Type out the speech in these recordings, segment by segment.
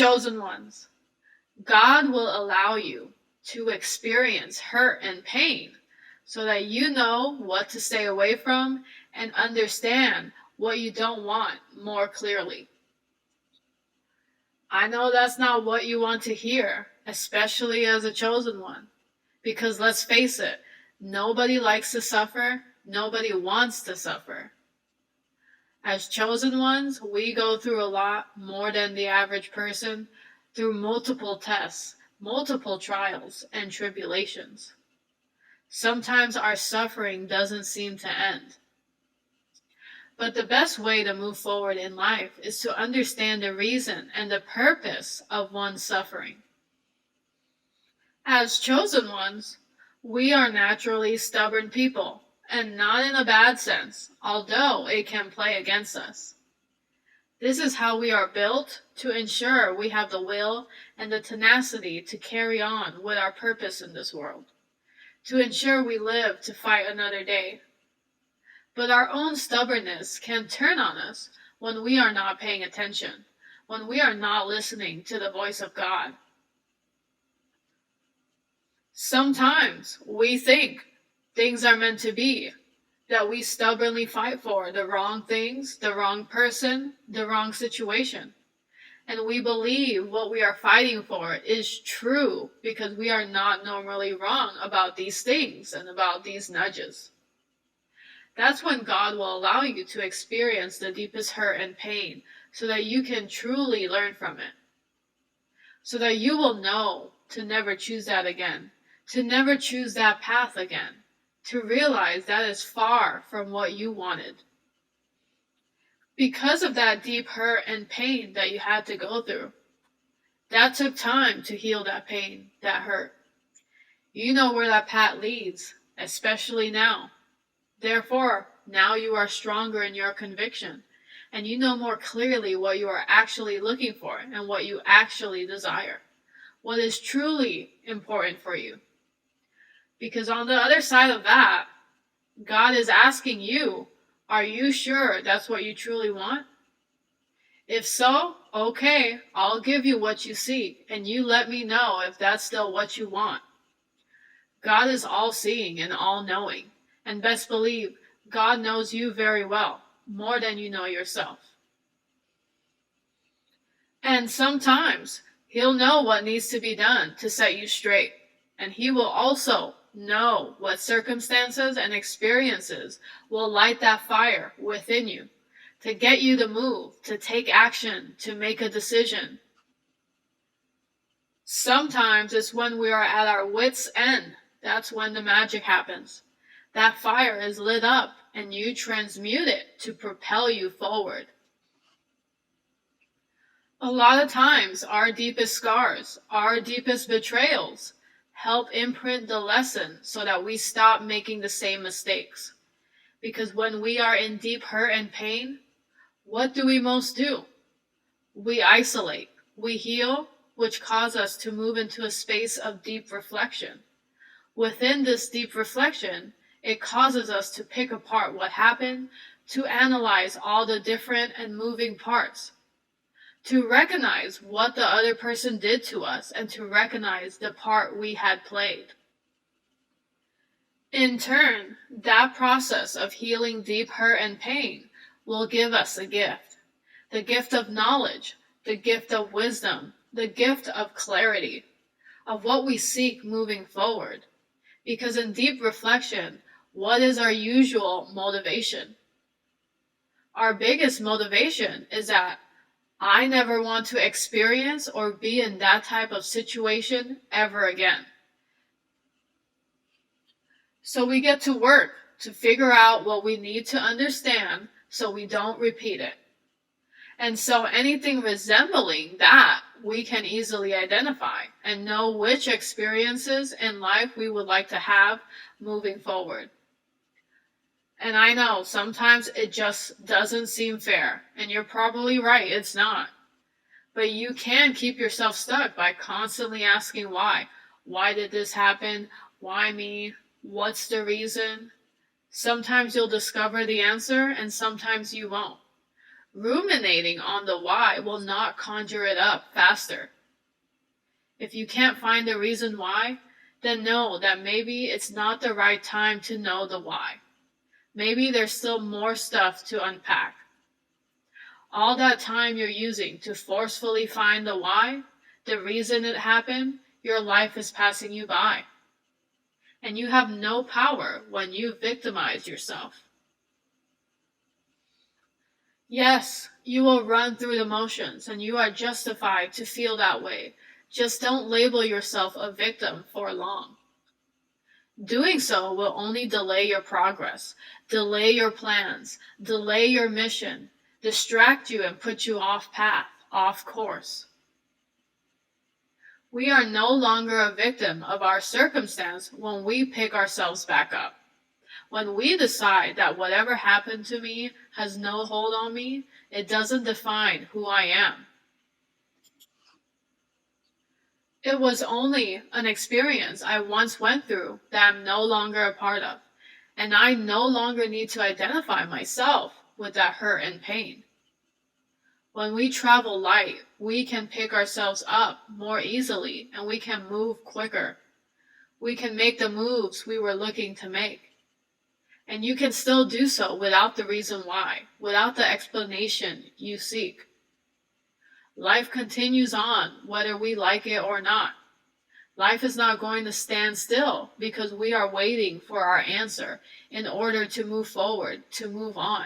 Chosen ones, God will allow you to experience hurt and pain so that you know what to stay away from and understand what you don't want more clearly. I know that's not what you want to hear, especially as a chosen one, because let's face it, nobody likes to suffer, nobody wants to suffer. As chosen ones, we go through a lot more than the average person, through multiple tests, multiple trials, and tribulations. Sometimes our suffering doesn't seem to end. But the best way to move forward in life is to understand the reason and the purpose of one's suffering. As chosen ones, we are naturally stubborn people, and not in a bad sense, although it can play against us. This is how we are built to ensure we have the will and the tenacity to carry on with our purpose in this world, to ensure we live to fight another day. But our own stubbornness can turn on us when we are not paying attention, when we are not listening to the voice of God. Sometimes we think things are meant to be, that we stubbornly fight for the wrong things, the wrong person, the wrong situation. And we believe what we are fighting for is true because we are not normally wrong about these things and about these nudges. That's when God will allow you to experience the deepest hurt and pain so that you can truly learn from it. So that you will know to never choose that again, to never choose that path again, to realize that is far from what you wanted. Because of that deep hurt and pain that you had to go through, that took time to heal that pain, that hurt. You know where that path leads, especially now. Therefore, now you are stronger in your conviction, and you know more clearly what you are actually looking for and what you actually desire, what is truly important for you. Because on the other side of that, God is asking you, are you sure that's what you truly want? If so, okay, I'll give you what you seek, and you let me know if that's still what you want. God is all-seeing and all-knowing. And best believe, God knows you very well, more than you know yourself. And sometimes He'll know what needs to be done to set you straight. And He will also know what circumstances and experiences will light that fire within you to get you to move, to take action, to make a decision. Sometimes it's when we are at our wits' end, that's when the magic happens. That fire is lit up and you transmute it to propel you forward. A lot of times, our deepest scars, our deepest betrayals, help imprint the lesson so that we stop making the same mistakes. Because when we are in deep hurt and pain, what do we most do? We isolate, we heal, which cause us to move into a space of deep reflection. Within this deep reflection, it causes us to pick apart what happened, to analyze all the different and moving parts, to recognize what the other person did to us, and to recognize the part we had played. In turn, that process of healing deep hurt and pain will give us a gift. The gift of knowledge, the gift of wisdom, the gift of clarity, of what we seek moving forward. Because in deep reflection, what is our usual motivation? Our biggest motivation is that I never want to experience or be in that type of situation ever again. So we get to work to figure out what we need to understand so we don't repeat it. And so anything resembling that, we can easily identify and know which experiences in life we would like to have moving forward. And I know sometimes it just doesn't seem fair, and you're probably right, it's not. But you can keep yourself stuck by constantly asking why. Why did this happen? Why me? What's the reason? Sometimes you'll discover the answer, and sometimes you won't. Ruminating on the why will not conjure it up faster. If you can't find the reason why, then know that maybe it's not the right time to know the why. Maybe there's still more stuff to unpack. All that time you're using to forcefully find the why, the reason it happened, your life is passing you by. And you have no power when you victimize yourself. Yes, you will run through the motions, and you are justified to feel that way. Just don't label yourself a victim for long. Doing so will only delay your progress, delay your plans, delay your mission, distract you and put you off path, off course. We are no longer a victim of our circumstance when we pick ourselves back up. When we decide that whatever happened to me has no hold on me, it doesn't define who I am. It was only an experience I once went through that I'm no longer a part of, and I no longer need to identify myself with that hurt and pain. When we travel light, we can pick ourselves up more easily and we can move quicker. We can make the moves we were looking to make. And you can still do so without the reason why, without the explanation you seek. Life continues on, whether we like it or not. Life is not going to stand still because we are waiting for our answer in order to move forward, to move on.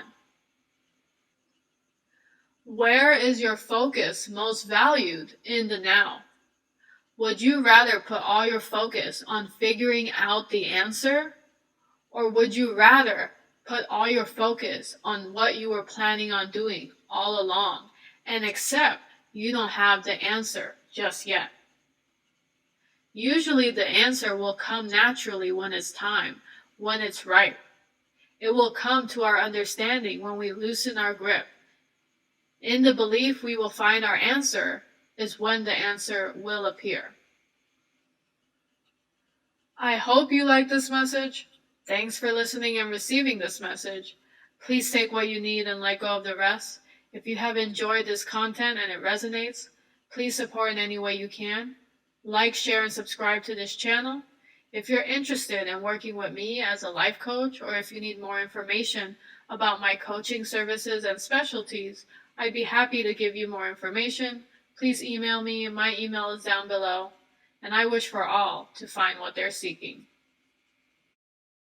Where is your focus most valued in the now? Would you rather put all your focus on figuring out the answer? Or would you rather put all your focus on what you were planning on doing all along and accept you don't have the answer just yet? Usually the answer will come naturally when it's time, when it's right. It will come to our understanding when we loosen our grip. In the belief we will find our answer is when the answer will appear. I hope you like this message. Thanks for listening and receiving this message. Please take what you need and let go of the rest. If you have enjoyed this content and it resonates, please support in any way you can. Like, share, and subscribe to this channel. If you're interested in working with me as a life coach, or if you need more information about my coaching services and specialties, I'd be happy to give you more information. Please email me. My email is down below. And I wish for all to find what they're seeking.